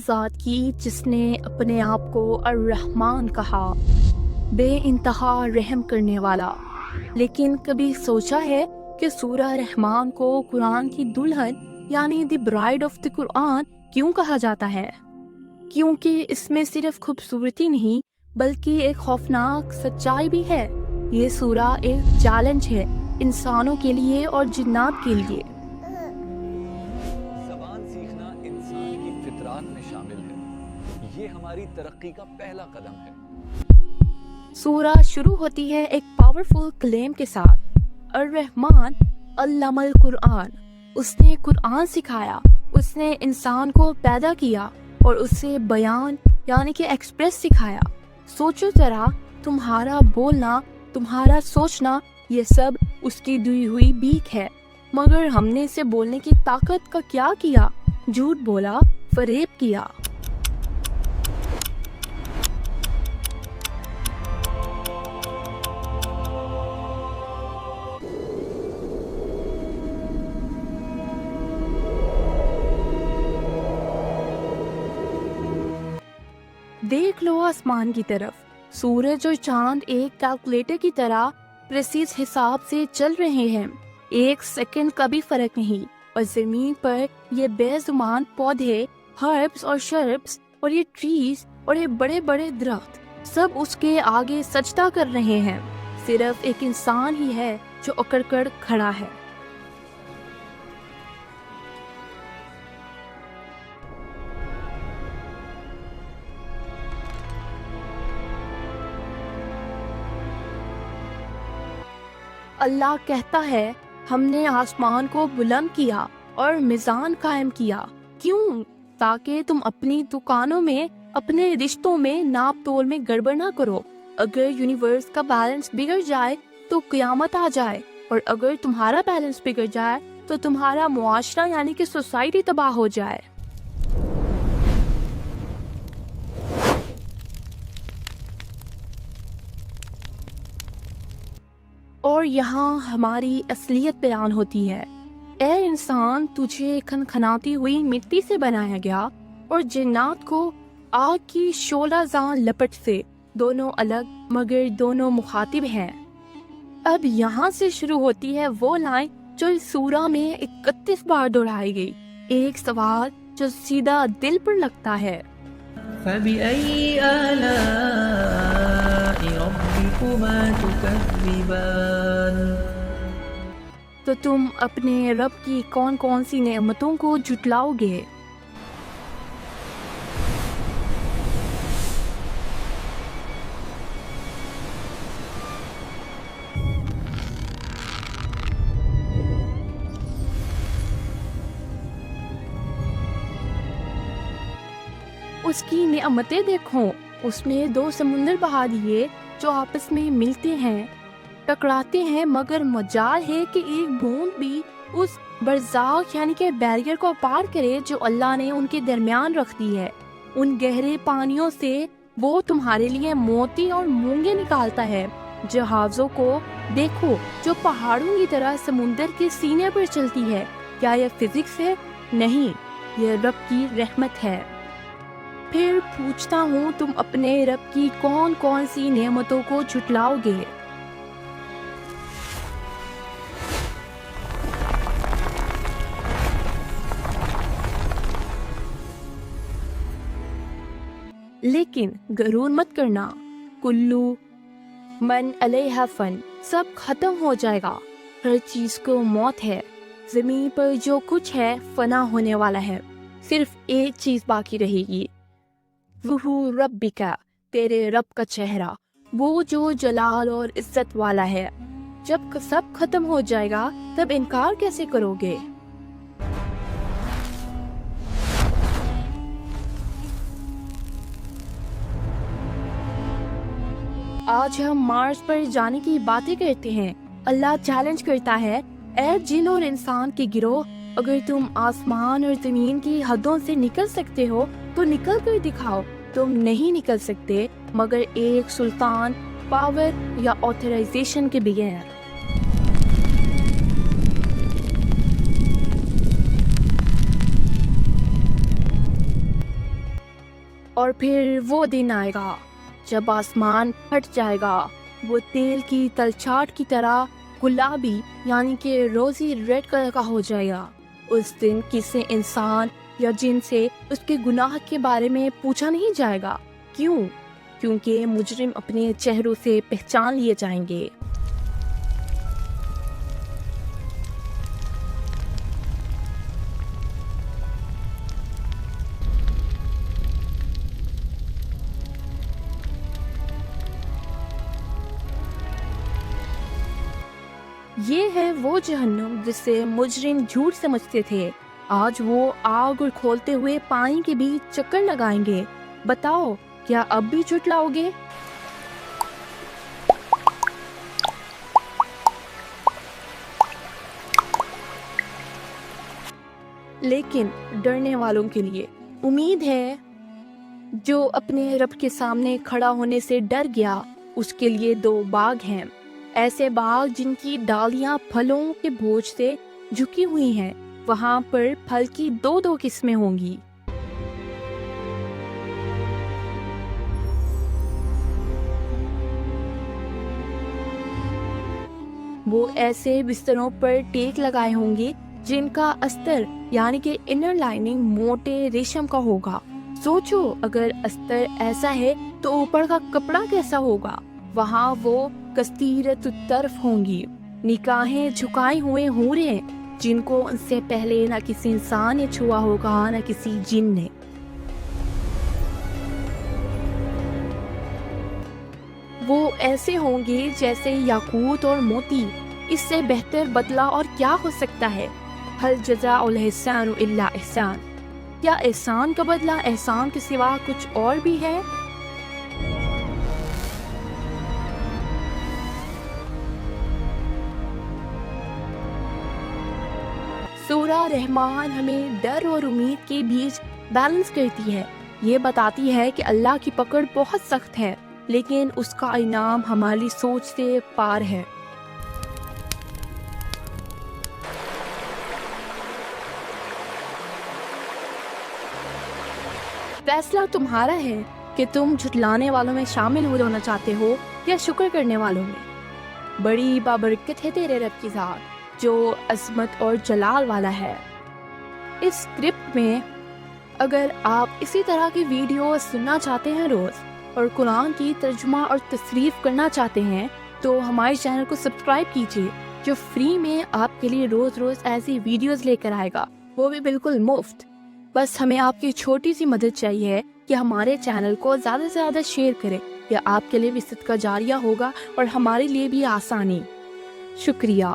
ذات کی جس نے اپنے آپ کو الرحمن کہا، بے انتہا رحم کرنے والا۔ لیکن کبھی سوچا ہے کہ سورہ رحمان کو قرآن کی دلہن یعنی دی برائڈ آف دی قرآن کیوں کہا جاتا ہے؟ کیونکہ اس میں صرف خوبصورتی نہیں بلکہ ایک خوفناک سچائی بھی ہے۔ یہ سورہ ایک چیلنج ہے انسانوں کے لیے اور جنات کے لیے۔ زبان سیکھنا انسان کی فطرات میں شامل ہے، یہ ہماری ترقی کا پہلا قدم ہے۔ سورہ شروع ہوتی ہے ایک پاورفل کلیم کے ساتھ، الرحمن علم القرآن۔ اس نے قرآن سکھایا، اس نے انسان کو پیدا کیا اور اسے بیان یعنی کہ ایکسپریس سکھایا۔ سوچو ذرا، تمہارا بولنا، تمہارا سوچنا، یہ سب اس کی دی ہوئی بیک ہے، مگر ہم نے اسے بولنے کی طاقت کا کیا کیا؟ جھوٹ بولا، فریب کیا۔ دیکھ لو آسمان کی طرف، سورج اور چاند ایک کیلکولیٹر کی طرح پریسیز حساب سے چل رہے ہیں، ایک سیکنڈ کا بھی فرق نہیں۔ اور زمین پر یہ بے زبان پودے، ہربس اور شربس، اور یہ ٹریز اور یہ بڑے بڑے درخت سب اس کے آگے سجدہ کر رہے ہیں۔ صرف ایک انسان ہی ہے جو اکڑ کر کھڑا ہے۔ اللہ کہتا ہے، ہم نے آسمان کو بلند کیا اور میزان قائم کیا۔ کیوں؟ تاکہ تم اپنی دکانوں میں، اپنے رشتوں میں، ناپ تول میں گڑبڑ نہ کرو۔ اگر یونیورس کا بیلنس بگڑ جائے تو قیامت آ جائے، اور اگر تمہارا بیلنس بگڑ جائے تو تمہارا معاشرہ یعنی کہ سوسائٹی تباہ ہو جائے۔ اور یہاں ہماری اصلیت بیان ہوتی ہے۔ اے انسان، تجھے کھنکھناتی ہوئی مٹی سے بنایا گیا، اور جنات کو آگ کی شعلہ زاں لپٹ سے۔ دونوں الگ مگر دونوں مخاطب ہیں۔ اب یہاں سے شروع ہوتی ہے وہ لائن جو اس سورہ میں 31 بار دہرائی گئی، ایک سوال جو سیدھا دل پر لگتا ہے۔ فَبِأَيِّ آلَاءِ رَبِّكُمَا تُكَذِّبَانِ؟ تو تم اپنے رب کی کون کون سی نعمتوں کو جھٹلاؤ گے؟ اس کی نعمتیں دیکھو، اس نے 2 سمندر بہا دیے جو آپس میں ملتے ہیں، ٹکراتے ہیں، مگر مجال ہے کہ ایک بوند بھی اس برزاخ یعنی کہ بیریئر کو پار کرے جو اللہ نے ان کے درمیان رکھ دی ہے۔ ان گہرے پانیوں سے وہ تمہارے لیے موتی اور مونگے نکالتا ہے۔ جہازوں کو دیکھو جو پہاڑوں کی طرح سمندر کے سینے پر چلتی ہے۔ کیا یہ فزکس ہے؟ نہیں، یہ رب کی رحمت ہے۔ پھر پوچھتا ہوں، تم اپنے رب کی کون کون سی نعمتوں کو جھٹلاؤ گے؟ لیکن غرور مت کرنا، کلو من علیہ فن، سب ختم ہو جائے گا، ہر چیز کو موت ہے، زمین پر جو کچھ ہے فنا ہونے والا ہے، صرف ایک چیز باقی رہے گی، وہو ربکا، تیرے رب کا چہرہ، وہ جو جلال اور عزت والا ہے۔ جب سب ختم ہو جائے گا تب انکار کیسے کرو گے؟ آج ہم مارس پر جانے کی باتیں کرتے ہیں۔ اللہ چیلنج کرتا ہے، اے جن اور انسان کے گروہ، اگر تم آسمان اور زمین کی حدوں سے نکل سکتے ہو تو نکل کر دکھاؤ۔ تم نہیں نکل سکتے مگر ایک سلطان، پاور یا آتھرائزیشن کے بغیر۔ اور پھر وہ دن آئے گا جب آسمان پھٹ جائے گا، وہ تیل کی تلچھاٹ کی طرح گلابی یعنی کہ روزی ریڈ کلر کا ہو جائے گا۔ اس دن کسی انسان یا جن سے اس کے گناہ کے بارے میں پوچھا نہیں جائے گا۔ کیوں؟ کیونکہ مجرم اپنے چہروں سے پہچان لیے جائیں گے۔ یہ ہے وہ جہنم جسے مجرم جھوٹ سمجھتے تھے۔ آج وہ آگ اور کھولتے ہوئے پانی کے بیچ چکر لگائیں گے۔ بتاؤ، کیا اب بھی جھٹلاؤ گے؟ لیکن ڈرنے والوں کے لیے امید ہے۔ جو اپنے رب کے سامنے کھڑا ہونے سے ڈر گیا، اس کے لیے 2 باغ ہیں، ایسے باغ جن کی ڈالیاں پھلوں کے بوجھ سے جھکی ہوئی ہیں۔ وہاں پر پھل کی 2 قسمیں ہوں گی۔ وہ ایسے بستروں پر ٹیک لگائے ہوں گے جن کا استر یعنی کہ انر لائننگ موٹے ریشم کا ہوگا۔ سوچو، اگر استر ایسا ہے تو اوپر کا کپڑا کیسا ہوگا؟ وہاں وہ کثیرت الطرف ہوں گی، نکاحیں جھکائے ہوئے حوریں جن کو ان سے پہلے نہ کسی انسان نے چھوا ہوگا نہ کسی جن نے۔ وہ ایسے ہوں گے جیسے یاقوت اور موتی۔ اس سے بہتر بدلہ اور کیا ہو سکتا ہے؟ هل جزاء الاحسان الا احسان۔ کیا احسان کا بدلہ احسان کے سوا کچھ اور بھی ہے؟ سورہ رحمان ہمیں ڈر اور امید کے بیچ بیلنس کرتی ہے۔ یہ بتاتی ہے کہ اللہ کی پکڑ بہت سخت ہے، لیکن اس کا انعام ہماری سوچ سے پار ہے۔ فیصلہ تمہارا ہے کہ تم جھٹلانے والوں میں شامل ہو جانا چاہتے ہو یا شکر کرنے والوں میں۔ بڑی بابرکت ہے تیرے رب کی ذات جو عظمت اور جلال والا ہے۔ اس اسکرپٹ میں اگر آپ اسی طرح کی ویڈیو سننا چاہتے ہیں روز، اور قرآن کی ترجمہ اور تصریف کرنا چاہتے ہیں، تو ہمارے چینل کو سبسکرائب کیجیے، جو فری میں آپ کے لیے روز روز ایسی ویڈیوز لے کر آئے گا، وہ بھی بالکل مفت۔ بس ہمیں آپ کی چھوٹی سی مدد چاہیے کہ ہمارے چینل کو زیادہ سے زیادہ شیئر کریں۔ یہ آپ کے لیے بھی صدقہ جاریہ ہوگا اور ہمارے لیے بھی آسانی۔ شکریہ۔